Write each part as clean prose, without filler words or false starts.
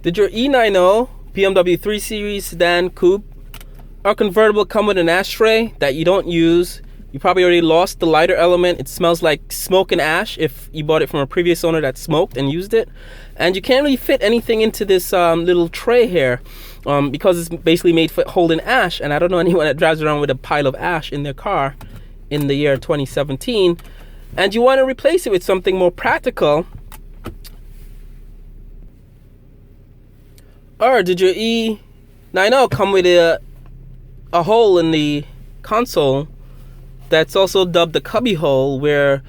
Did your E90 BMW 3 Series sedan, coupe, or convertible come with an ashtray that you don't use? You probably already lost the lighter element. It smells like smoke and ash if you bought it from a previous owner that smoked and used it. And you can't really fit anything into this little tray here because it's basically made for holding ash. And I don't know anyone that drives around with a pile of ash in their car in the year 2017. And you want to replace it with something more practical. Or did your E90 come with a hole in the console that's also dubbed the cubby hole, where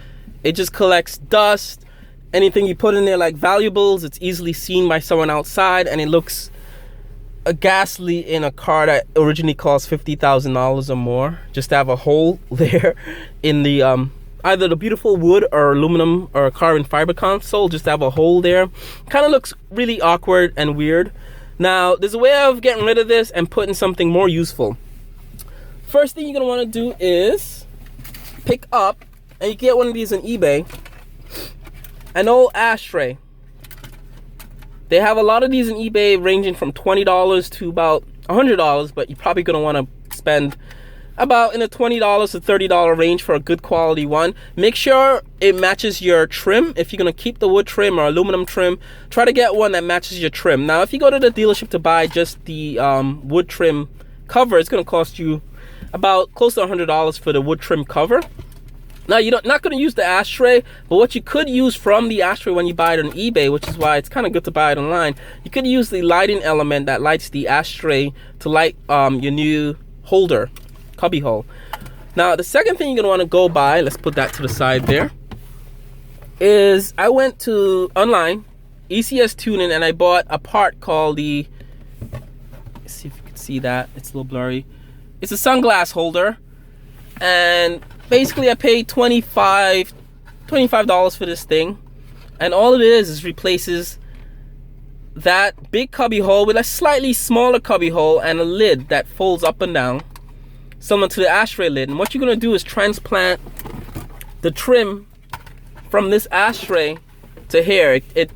it just collects dust, anything you put in there like valuables? It's easily seen by someone outside, and it looks ghastly in a car that originally cost $50,000 or more, just to have a hole there in the either the beautiful wood or aluminum or carbon fiber console. Just to have a hole there kind of looks really awkward and weird. Now there's a way of getting rid of this and putting something more useful. First thing you're gonna want to do is pick up, and you get one of these on eBay, an old ashtray. They have a lot of these on eBay ranging from $20 to about $100, but you're probably going to want to spend about in the $20 to $30 range for a good quality one. Make sure it matches your trim. If you're going to keep the wood trim or aluminum trim, try to get one that matches your trim. Now if you go to the dealership to buy just the wood trim cover, it's going to cost you about close to $100 for the wood trim cover. Now you're not going to use the ashtray, but what you could use from the ashtray when you buy it on eBay, which is why it's kind of good to buy it online, you could use the lighting element that lights the ashtray to light your new holder, cubby hole. Now the second thing you're going to want to go buy, let's put that to the side there, is I went to online, ECS Tuning, and I bought a part called the, let's see if you can see that, it's a little blurry. It's a sunglass holder, and basically I paid $25 for this thing, and all it is replaces that big cubby hole with a slightly smaller cubby hole and a lid that folds up and down, similar to the ashtray lid. And what you're going to do is transplant the trim from this ashtray to here. It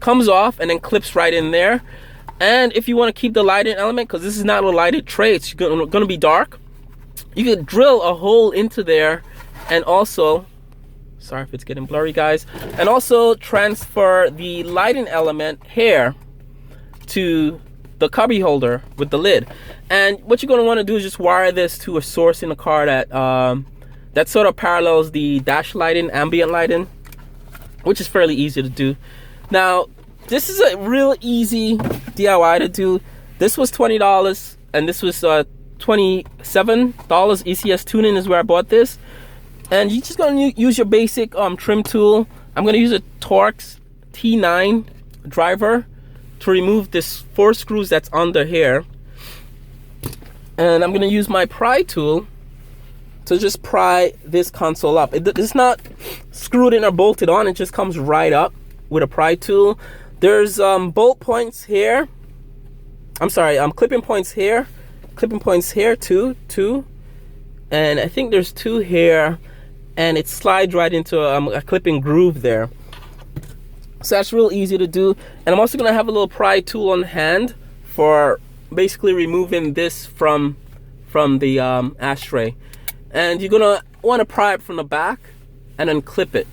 comes off and then clips right in there. And if you want to keep the lighting element, because this is not a lighted tray, it's going to be dark, you could drill a hole into there, and also, sorry if it's getting blurry guys, and also transfer the lighting element here to the cubby holder with the lid. And what you're going to want to do is just wire this to a source in the car that that sort of parallels the dash lighting, ambient lighting, which is fairly easy to do. Now this is a real easy DIY to do. This was $20 and this was $27. ECS Tuning is where I bought this. And you're just going to use your basic trim tool. I'm going to use a Torx T9 driver to remove this 4 screws that's under here. And I'm going to use my pry tool to just pry this console up. It's not screwed in or bolted on, it just comes right up with a pry tool. There's bolt points here. I'm sorry, clipping points here. Clipping points here too, and I think there's 2 here, and it slides right into a clipping groove there. So that's real easy to do. And I'm also gonna have a little pry tool on hand for basically removing this from the ashtray. And you're gonna want to pry it from the back and then clip it.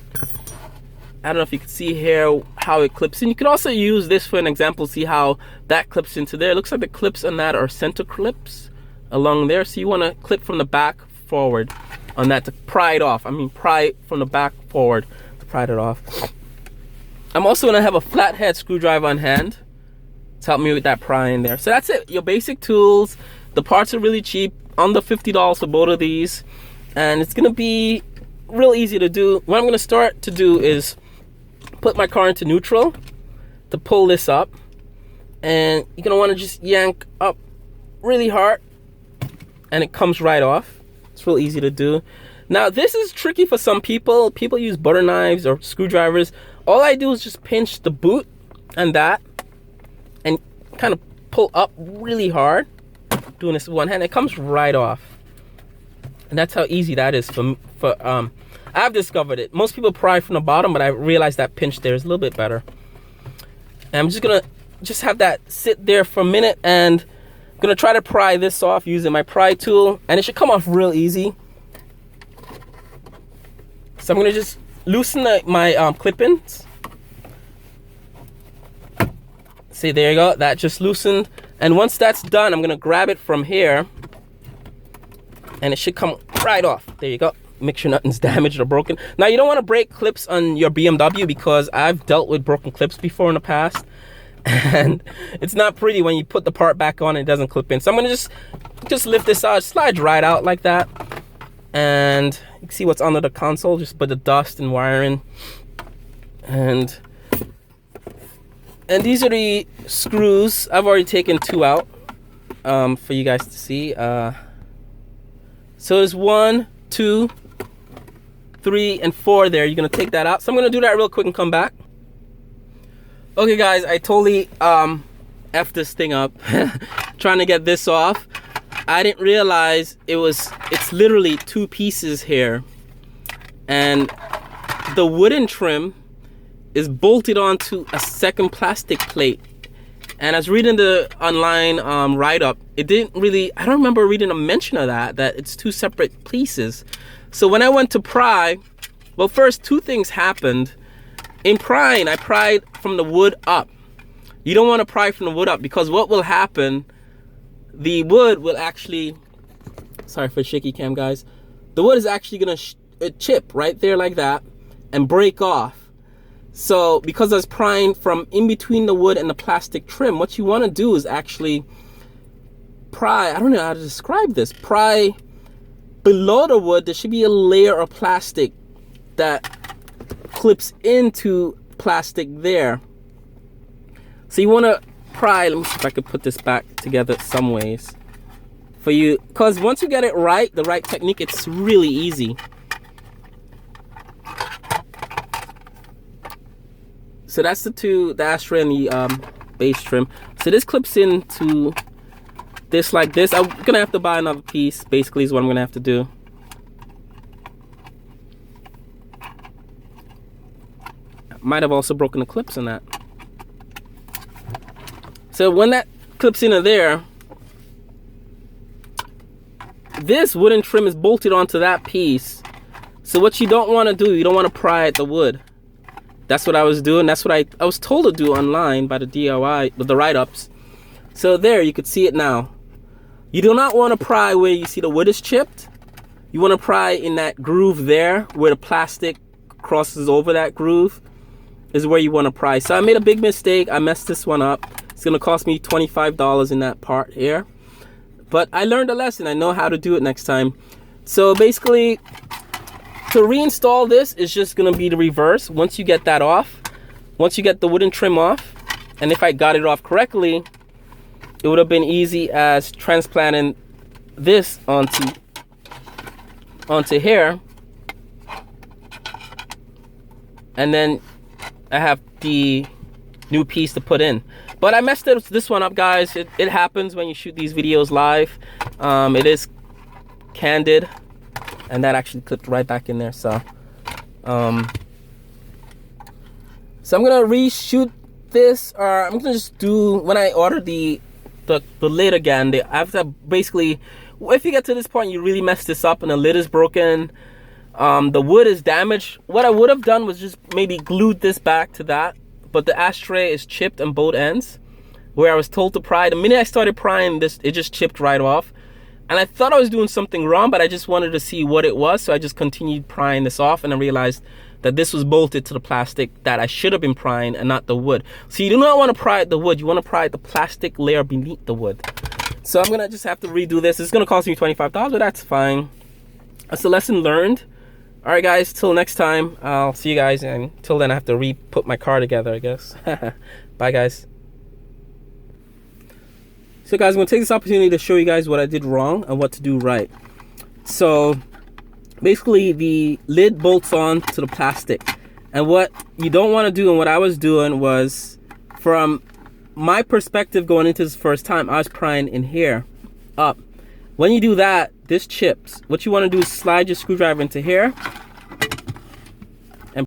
I don't know if you can see here how it clips in. You could also use this for an example, see how that clips into there. It looks like the clips on that are center clips along there. So you want to clip from the back forward on that to pry it off. I mean, pry from the back forward to pry it off. I'm also going to have a flathead screwdriver on hand to help me with that prying there. So that's it. Your basic tools. The parts are really cheap, under $50 for both of these. And it's going to be real easy to do. What I'm going to start to do is put my car into neutral to pull this up, and you're gonna want to just yank up really hard and it comes right off. It's real easy to do. Now this is tricky for some people. People use butter knives or screwdrivers. All I do is just pinch the boot and that and kind of pull up really hard, doing this with one hand. It comes right off, and that's how easy that is for I've discovered it. Most people pry from the bottom, but I realized that pinch there is a little bit better. And I'm just gonna just have that sit there for a minute, and I'm gonna try to pry this off using my pry tool, and it should come off real easy. So I'm gonna just loosen my clip-ins. See, there you go, that just loosened. And once that's done, I'm gonna grab it from here, and it should come right off. There you go. Make sure nothing's damaged or broken. Now, you don't want to break clips on your BMW, because I've dealt with broken clips before in the past, and it's not pretty when you put the part back on and it doesn't clip in. So I'm gonna just lift this out. It slides right out like that, and you can see what's under the console, just put the dust and wiring. And these are the screws. I've already taken 2 out for you guys to see. So there's 1, 2, 3, and 4 there. You're gonna take that out. So I'm gonna do that real quick and come back. Okay guys, I totally F this thing up trying to get this off. I didn't realize it's literally 2 pieces here, and the wooden trim is bolted onto a second plastic plate. And I was reading the online write-up. It didn't really, I don't remember reading a mention of that it's 2 separate pieces. So when I went to pry, well, first 2 things happened. In prying, I pried from the wood up. You don't want to pry from the wood up, because what will happen, the wood will actually, sorry for shaky cam guys, the wood is actually gonna chip right there like that and break off. So because I was prying from in between the wood and the plastic trim, what you want to do is actually pry, I don't know how to describe this, pry below the wood. There should be a layer of plastic that clips into plastic there. So you want to pry, let me see if I could put this back together some ways for you, because once you get it right, the right technique, it's really easy. So that's the ashtray and the base trim. So this clips into this like this. I'm gonna have to buy another piece, basically, is what I'm gonna have to do. Might have also broken the clips on that. So when that clips into there, this wooden trim is bolted onto that piece. So what you don't want to do, you don't want to pry at the wood. That's what I was doing. That's what I was told to do online by the DIY, with the write-ups. So there, you could see it now. You do not want to pry where you see the wood is chipped. You want to pry in that groove there, where the plastic crosses over that groove, is where you want to pry. So I made a big mistake. I messed this one up. It's going to cost me $25 in that part here. But I learned a lesson. I know how to do it next time. So basically, to reinstall this is just going to be the reverse. Once you get that off, once you get the wooden trim off, and if I got it off correctly, it would have been easy as transplanting this onto here. And then I have the new piece to put in. But I messed this one up, guys. It happens when you shoot these videos live. It is candid, and that actually clipped right back in there. So I'm gonna reshoot this, or I'm gonna just do, when I order the lid again, I have to basically, if you get to this point you really mess this up and the lid is broken, the wood is damaged, what I would have done was just maybe glued this back to that. But the ashtray is chipped on both ends, where I was told to pry. The minute I started prying this, it just chipped right off. And I thought I was doing something wrong, but I just wanted to see what it was. So I just continued prying this off, and I realized that this was bolted to the plastic that I should have been prying, and not the wood. So you do not want to pry at the wood. You want to pry at the plastic layer beneath the wood. So I'm going to just have to redo this. It's going to cost me $25, but that's fine. That's a lesson learned. All right, guys, till next time, I'll see you guys, and till then I have to re-put my car together, I guess. Bye, guys. So, guys, I'm going to take this opportunity to show you guys what I did wrong and what to do right. So, basically, the lid bolts on to the plastic. And what you don't want to do, and what I was doing was, from my perspective going into this first time, I was prying in here, up. When you do that, this chips. What you want to do is slide your screwdriver into here,